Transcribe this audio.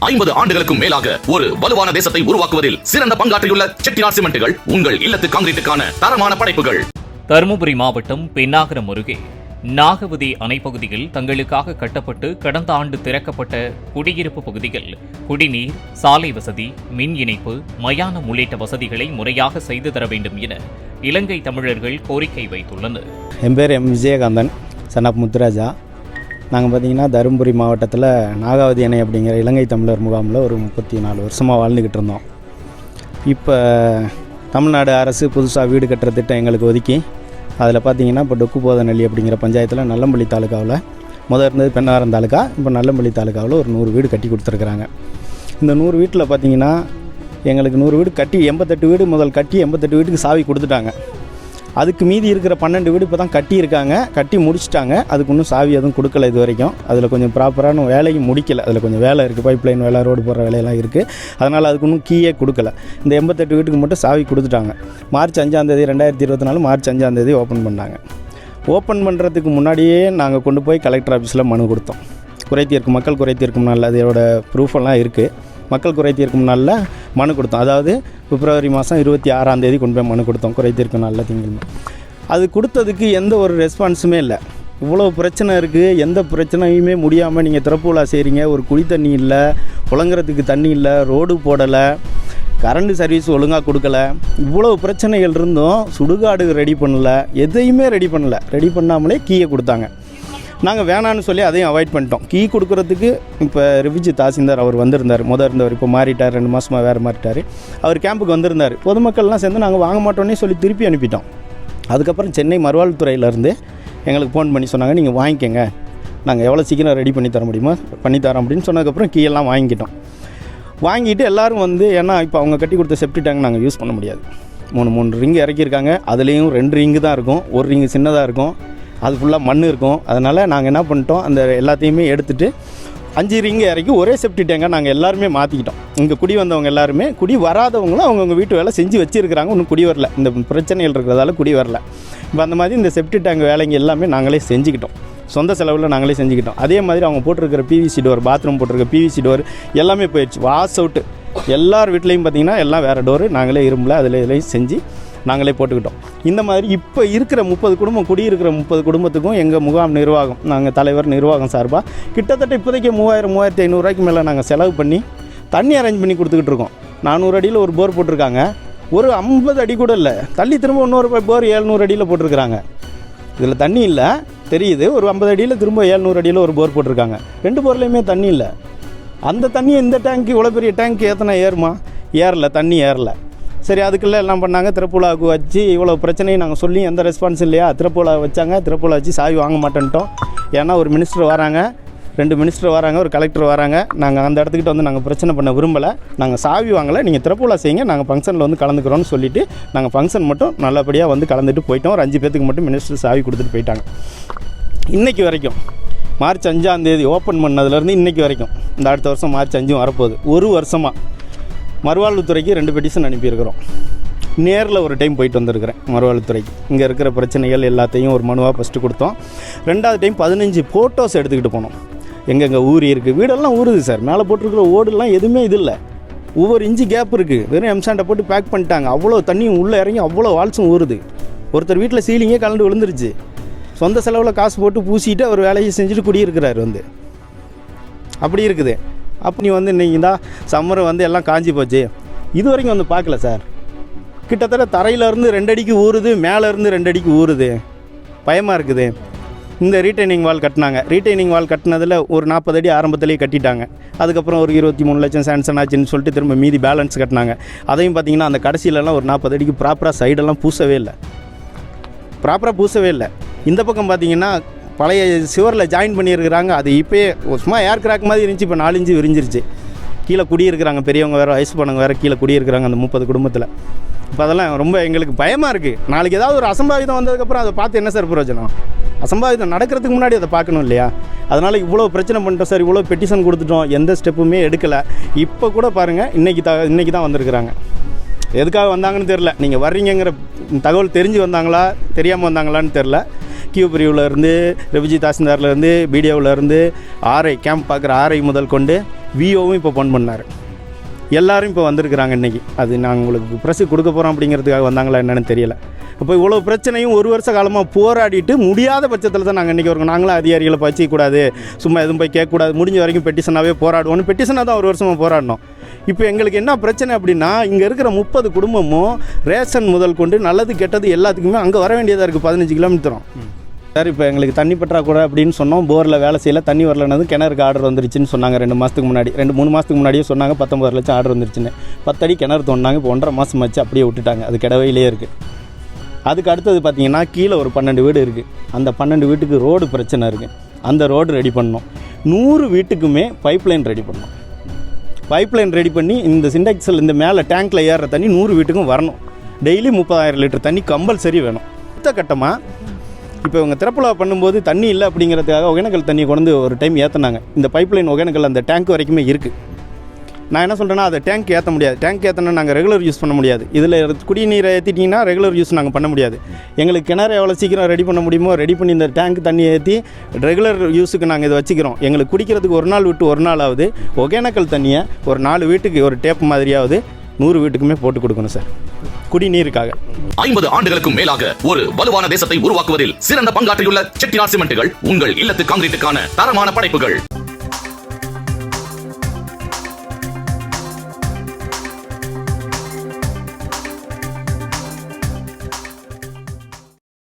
50 ஆண்டுகளுக்கும் மேலாக ஒரு வலுவான தேசத்தை உருவாக்குவதில் சிறந்த பங்காற்றியுள்ள செட்டிநாட் சிமெண்ட்டுகள் உங்கள் இல்லத்து கான்கிரீட்டுக்கான தரமான படைப்புகள். தருமபுரி மாவட்டம் பென்னாகரம் அருகே நாகவதி அணைப்பகுதியில் தங்களுக்காக கட்டப்பட்டு கடந்த ஆண்டு திறக்கப்பட்ட குடியிருப்பு பகுதியில் குடிநீர், சாலை வசதி, மின் இணைப்பு, மயானம் உள்ளிட்ட வசதிகளை முறையாக செய்து தர வேண்டும் என இலங்கை தமிழர்கள் கோரிக்கை வைத்துள்ளனர். என் பேர் விஜயகாந்தன், சன் ஆஃப் முத்துராஜா. நாங்கள் பார்த்திங்கன்னா தருமபுரி மாவட்டத்தில் நாகாவதி அணை அப்படிங்கிற இலங்கை தமிழர் முகாமில் ஒரு 34 வருஷமாக வாழ்ந்துக்கிட்டு இருந்தோம். இப்போ தமிழ்நாடு அரசு புதுசாக வீடு கட்டுற திட்டம் எங்களுக்கு ஒதுக்கி அதில் பார்த்திங்கன்னா இப்போ டொக்குபோதநல்லி அப்படிங்கிற பஞ்சாயத்தில் நல்லம்பள்ளி தாலுக்காவில் இருந்தது பென்னாகரம் தாலுக்கா, இப்போ நல்லம்பள்ளி தாலுக்காவில் ஒரு 100 வீடு கட்டி கொடுத்துருக்குறாங்க. இந்த 100 வீட்டில் பார்த்திங்கன்னா எங்களுக்கு 100 வீடு கட்டி 88 வீடு முதல் கட்டி 88 வீட்டுக்கு சாவி கொடுத்துட்டாங்க. அதுக்கு மீதி இருக்கிற 12 வீடு இப்போ தான் கட்டியிருக்காங்க, கட்டி முடிச்சிட்டாங்க. அதுக்கு இன்னும் சாவி எதுவும் கொடுக்கல இது வரைக்கும். அதில் கொஞ்சம் ப்ராப்பரான வேலையும் முடிக்கலை, அதில் கொஞ்சம் வேலை இருக்குது, பைப் லைன் வேலை, ரோடு போடுற வேலையெல்லாம் இருக்குது. அதனால் அதுக்கு இன்னும் கீயே கொடுக்கல. இந்த 88 வீட்டுக்கு மட்டும் சாவி கொடுத்துட்டாங்க. மார்ச் 5 2024 மார்ச் 5 ஓப்பன் பண்ணாங்க. ஓப்பன் பண்ணுறதுக்கு முன்னாடியே நாங்கள் கொண்டு போய் கலெக்டர் ஆஃபீஸில் மனு கொடுத்தோம். மக்கள் குறை தீர்க்கும் நாள் அதோட ப்ரூஃபெல்லாம் இருக்குது. மக்கள் குறை தீர்க்கும் நாளில் மனு கொடுத்தோம். அதாவது பிப்ரவரி மாதம் 26 கொண்டு போய் மனு கொடுத்தோம், குறை தீர்க்கும் நாளில் திங்கள். அது கொடுத்ததுக்கு எந்த ஒரு ரெஸ்பான்ஸுமே இல்லை. இவ்வளோ பிரச்சனை இருக்குது, எந்த பிரச்சனையுமே முடியாமல் நீங்கள் திறப்புலா செய்கிறீங்க. ஒரு குடி தண்ணி இல்லை, புழங்குறதுக்கு தண்ணி இல்லை, ரோடு போடலை, கரண்ட் சர்வீஸ் ஒழுங்காக கொடுக்கல, இவ்வளோ பிரச்சனைகள் இருந்தும் சுடுகாடு ரெடி பண்ணலை, எதையுமே ரெடி பண்ணாமலே கீயை கொடுத்தாங்க. நாங்கள் வேணான்னு சொல்லி அதையும் அவாய்ட் பண்ணிட்டோம். கீ கொடுக்குறதுக்கு இப்போ ரெவிஜி தாசில்தார் அவர் வந்திருந்தார், இருந்தவர், இப்போ மாறிட்டார், 2 மாதமாக வேறு மாறிட்டார். அவர் கேம்புக்கு வந்திருந்தார். பொதுமக்கள்லாம் சேர்ந்து நாங்கள் வாங்க மாட்டோன்னே சொல்லி திருப்பி அனுப்பிட்டோம். அதுக்கப்புறம் சென்னை மறுவாழ்வுத்துறையிலேருந்து எங்களுக்கு ஃபோன் பண்ணி சொன்னாங்க, நீங்கள் வாங்கிக்கோங்க, நாங்கள் எவ்வளோ சீக்கிரம் ரெடி பண்ணி தர முடியுமோ பண்ணித்தரோம் அப்படின்னு சொன்னதுக்கப்புறம் கீயெல்லாம் வாங்கிக்கிட்டோம். வாங்கிட்டு எல்லோரும் வந்து, ஏன்னா இப்போ அவங்க கட்டி கொடுத்த செப்டி டேங்க் நாங்கள் யூஸ் பண்ண முடியாது. 3 ரிங்கு இறக்கியிருக்காங்க. அதுலேயும் 2 ரிங்கு தான் இருக்கும், ஒரு ரிங்கு சின்னதாக இருக்கும், அது ஃபுல்லாக மண் இருக்கும். அதனால் நாங்கள் என்ன பண்ணிட்டோம், அந்த எல்லாத்தையுமே எடுத்துகிட்டு 5 ரிங்கு இறக்கி ஒரே செப்டி டேங்காக நாங்கள் எல்லாருமே மாற்றிக்கிட்டோம். இங்கே குடி வந்தவங்க எல்லாருமே, குடி வராதவங்களும் அவங்கவுங்க வீட்டு வேலை செஞ்சு வச்சுருக்கிறாங்க, இன்னும் குடி வரல. இந்த பிரச்சனைகள் இருக்கிறதால குடி வரல. இப்போ அந்த மாதிரி இந்த செப்டி டேங்க் வேலைங்க எல்லாமே நாங்களே செஞ்சுக்கிட்டோம், சொந்த செலவில் நாங்களே செஞ்சுக்கிட்டோம். அதே மாதிரி அவங்க போட்டிருக்கிற பிவிசி டோர், பாத்ரூம் போட்டிருக்க பிவிசி டோர் எல்லாமே போயிடுச்சு. வாஷ் அவுட்டு எல்லார் வீட்லேயும் பார்த்திங்கன்னா எல்லாம் வேறு டோரு நாங்களே இரும்பில் அதில் இதுலேயும் செஞ்சு நாங்களே போட்டுக்கிட்டோம். இந்த மாதிரி இப்போ இருக்கிற 30 குடும்பம், குடியிருக்கிற 30 குடும்பத்துக்கும் எங்கள் முகாம் நிர்வாகம், நாங்கள் தலைவர் நிர்வாகம் சார்பாக கிட்டத்தட்ட இப்போதைக்கு 3000-3500 ரூபாய்க்கு மேலே நாங்கள் செலவு பண்ணி தண்ணி அரேஞ்ச் பண்ணி கொடுத்துக்கிட்டு இருக்கோம். 400 அடியில் ஒரு போர் போட்டிருக்காங்க, ஒரு 50 அடி கூட இல்லை, தள்ளி திரும்ப இன்னொரு போர் 700 அடியில் போட்டிருக்கிறாங்க. இதில் தண்ணி இல்லை தெரியுது, ஒரு 50 அடியில் திரும்ப 700 அடியில் ஒரு போர் போட்டிருக்காங்க. 2 போர்லேயுமே தண்ணி இல்லை. அந்த தண்ணி இந்த டேங்க்கு, இவ்வளோ பெரிய டேங்க்கு ஏற்றினா ஏறுமா? தண்ணி ஏறலை. சரி, அதுக்குள்ளே எல்லாம் பண்ணாங்க, திறப்புலாவுக்கு வச்சு இவ்வளோ பிரச்சனையும் நாங்கள் சொல்லி எந்த ரெஸ்பான்ஸ் இல்லையா. திறப்புலா வச்சாங்க, திறப்புலா வச்சு சாவி வாங்க மாட்டேன்ட்டோம். ஏன்னா ஒரு மினிஸ்டர் வராங்க, 2 மினிஸ்டர் வராங்க, ஒரு கலெக்டர் வராங்க. நாங்கள் அந்த இடத்துக்கிட்ட வந்து நாங்கள் பிரச்சனை பண்ண விரும்பலை, நாங்கள் சாவி வாங்கலை, நீங்கள் திறப்புலா செய்யுங்க, நாங்கள் ஃபங்க்ஷனில் வந்து கலந்துக்கிறோன்னு சொல்லிவிட்டு நாங்கள் ஃபங்க்ஷன் மட்டும் நல்லபடியாக வந்து கலந்துட்டு போயிட்டோம். ஒரு 5 பேத்துக்கு மட்டும் மினிஸ்டர் சாவி கொடுத்துட்டு போயிட்டாங்க. இன்றைக்கி வரைக்கும் மார்ச் 5 ஓப்பன் பண்ணதுலேருந்து இன்றைக்கி வரைக்கும், இந்த அடுத்த வருஷம் மார்ச் 5 வரப்போகுது, ஒரு வருஷமாக மறுவாழ்வுத்துறைக்கு 2 பெட்டிஷன் அனுப்பியிருக்கிறோம். நேரில் ஒரு டைம் போயிட்டு வந்திருக்கிறேன் மறுவாழ்வுத்துறைக்கு. இங்கே இருக்கிற பிரச்சனைகள் எல்லாத்தையும் ஒரு மனுவாக ஃபஸ்ட்டு கொடுத்தோம். 2வது டைம் 15 ஃபோட்டோஸ் எடுத்துக்கிட்டு போனோம். எங்கெங்கே ஊறி இருக்குது, வீடெல்லாம் ஊறுது சார். மேலே போட்டிருக்கிற ஓடுலாம் எதுவுமே இது இல்லை, ஒவ்வொரு இன்ச்சு கேப் இருக்குது. வெறும் எம்சாண்டை போட்டு பேக் பண்ணிட்டாங்க. அவ்வளோ தண்ணியும் உள்ளே இறங்கி அவ்வளோ வால்ஸும் ஊறுது. ஒருத்தர் வீட்டில் சீலிங்கே கலந்து விழுந்துருச்சு. சொந்த செலவில் காசு போட்டு பூசிட்டு அவர் வேலையை செஞ்சுட்டு குடியிருக்கிறார் வந்து. அப்படி இருக்குது. அப்போ நீ வந்து இன்றைக்கி தான் சம்மரை வந்து எல்லாம் காஞ்சி போச்சு, இது வரைக்கும் வந்து பார்க்கல சார். கிட்டத்தட்ட தரையிலேருந்து 2 அடிக்கு ஊறுது, மேலேருந்து 2 அடிக்கு ஊறுது. பயமாக இருக்குது. இந்த ரீட்டைனிங் வால் கட்டினாங்க. ரீட்டைனிங் வால் கட்டினதில் ஒரு 40 அடி ஆரம்பத்திலேயே கட்டிட்டாங்க. அதுக்கப்புறம் ஒரு 23 லட்சம் சான்சன் ஆச்சுன்னு சொல்லிட்டு திரும்ப மீதி பேலன்ஸ் கட்டினாங்க. அதையும் பார்த்திங்கன்னா அந்த கடைசியிலலாம் ஒரு 40 அடிக்கு ப்ராப்பராக சைடெல்லாம் பூசவே இல்லை. இந்த பக்கம் பார்த்திங்கன்னா பழைய சுவரில் ஜாயின் பண்ணியிருக்கிறாங்க. அது இப்போயே சும்மா ஏர் கிராக் மாதிரி இருந்துச்சு, இப்போ 4 இன்ச்சு விரிஞ்சிருச்சு. கீழே குடியிருக்கிறாங்க, பெரியவங்க வேறு, வயசு பண்ணவங்க வேறு கீழே குடியிருக்கிறாங்க அந்த 30 குடும்பத்தில். இப்போ அதெல்லாம் ரொம்ப எங்களுக்கு பயமாக இருக்குது. நாளைக்கு ஏதாவது ஒரு அசம்பாவிதம் வந்ததுக்கப்புறம் அதை பார்த்து என்ன சார் பிரயோஜனம்? அசம்பாவிதம் நடக்கிறதுக்கு முன்னாடி அதை பார்க்கணும் இல்லையா? அதனால் இவ்வளோ பிரச்சனை பண்ணிட்டோம் சார், இவ்வளோ பெட்டிஷன் கொடுத்துட்டோம், எந்த ஸ்டெப்புமே எடுக்கலை. இப்போ கூட பாருங்கள், இன்றைக்கி தான் வந்திருக்கிறாங்க. எதுக்காக வந்தாங்கன்னு தெரில. நீங்கள் வர்றீங்கிற தகவல் தெரிஞ்சு வந்தாங்களா தெரியாமல் வந்தாங்களான்னு தெரில. கியூ பிரிவுலேருந்து, ரெவிஜி தாசில்தார்லேருந்து, பிடிஓவிலேருந்து, ஆர்ஐ கேம்ப் பார்க்குற ஆர்ஐ முதல் கொண்டு விஓவும் இப்போ ஃபோன் பண்ணார். எல்லாரும் இப்போ வந்திருக்கிறாங்க இன்றைக்கி. அது நாங்கள் உங்களுக்கு ப்ரெஸ்ஸுக்கு கொடுக்க போகிறோம் அப்படிங்கிறதுக்காக வந்தாங்களா என்னென்னு தெரியல. அப்போ இவ்வளோ பிரச்சனையும் ஒரு வருஷ காலமாக போராடிட்டு முடியாத பட்சத்தில் தான் நாங்கள் இன்றைக்கி இருக்கோம். நாங்களும் அதிகாரிகளை வச்சிக்கூடாது, சும்மா எதுவும் போய் கேட்கக்கூடாது, முடிஞ்ச வரைக்கும் பெட்டிஷனாகவே போராடுவோன்னு பெட்டிஷனாக தான் ஒரு வருஷமாக போராடினோம். இப்போ எங்களுக்கு என்ன பிரச்சனை அப்படின்னா, இங்கே இருக்கிற 30 குடும்பமும் ரேஷன் முதல் கொண்டு நல்லது கெட்டது எல்லாத்துக்குமே அங்கே வர வேண்டியதாக இருக்குது. 15 கிலோமீட்டரும். சார் இப்போ எங்களுக்கு தண்ணி பற்றாக்குறை அப்படின்னு சொன்னோம். போரில் வேலை செய்யல, தண்ணி வரலனது கிணறுக்கு ஆர்டர் வந்துருச்சுன்னு சொன்னாங்க 2 மாதத்துக்கு முன்னாடி. 2-3 மாதத்துக்கு முன்னாடியே சொன்னாங்க 19 லட்சம் ஆர்டர் வந்துருச்சுன்னு. 10 அடி கிணறு தோண்டினாங்க. இப்போ 1.5 மாதம் ஆச்சு, அப்படியே விட்டுட்டாங்க. அது கிடவையிலே இருக்குது. அதுக்கு அடுத்தது பார்த்திங்கன்னா கீழே ஒரு 12 வீடு இருக்குது. அந்த 12 வீட்டுக்கு ரோடு பிரச்சனை இருக்குது. அந்த ரோடு ரெடி பண்ணோம். 100 வீட்டுக்குமே பைப்லைன் ரெடி பண்ணோம். பைப்லைன் ரெடி பண்ணி இந்த சிண்டெக்ஸில் இந்த மேலே டேங்க்கில் ஏறுற தண்ணி 100 வீட்டுக்கும் வரணும். டெய்லி 30,000 லிட்டர் தண்ணி கம்பல்சரி வேணும். அடுத்த கட்டமாக இப்போ இவங்க திறப்புலா பண்ணும்போது தண்ணி இல்லை அப்படிங்கிறதுக்காக ஒகேனக்கல் தண்ணியை கொண்டு ஒரு டைம் ஏற்றினாங்க. இந்த பைப்லைன் ஒகேனக்கல் அந்த டேங்க் வரைக்குமே இருக்குது. நான் என்ன சொல்கிறேன்னா, அதை டேங்க் ஏற்ற முடியாது. டேங்க் ஏற்றினா நாங்கள் ரெகுலர் யூஸ் பண்ண முடியாது. இதில் குடிநீரை ஏற்றிட்டிங்கன்னா ரெகுலர் யூஸ் நாங்கள் பண்ண முடியாது. எங்களுக்கு கிணறு எவ்வளோ சீக்கிரம் ரெடி பண்ண முடியுமோ ரெடி பண்ணி இந்த டேங்க் தண்ணி ஏற்றி ரெகுலர் யூஸுக்கு நாங்கள் இதை வச்சுக்கிறோம். எங்களுக்கு குடிக்கிறதுக்கு ஒரு நாள் விட்டு ஒரு நாள் ஆகுது. ஒகேனக்கல் தண்ணியை ஒரு 4 வீட்டுக்கு ஒரு டேப் மாதிரியாவது 100 வீட்டுக்குமே போட்டு கொடுக்கணும் சார், குடிநீருக்காக. 50 ஆண்டுகளுக்கும் மேலாக ஒரு வலுவான தேசத்தை உருவாக்குவதில் சிறந்த பங்காற்றியுள்ள செட்டிநாடு சிமெண்ட்டுகள் உங்கள் இல்லத்து காங்கிரீட்டுக்கான தரமான படைப்புகள்.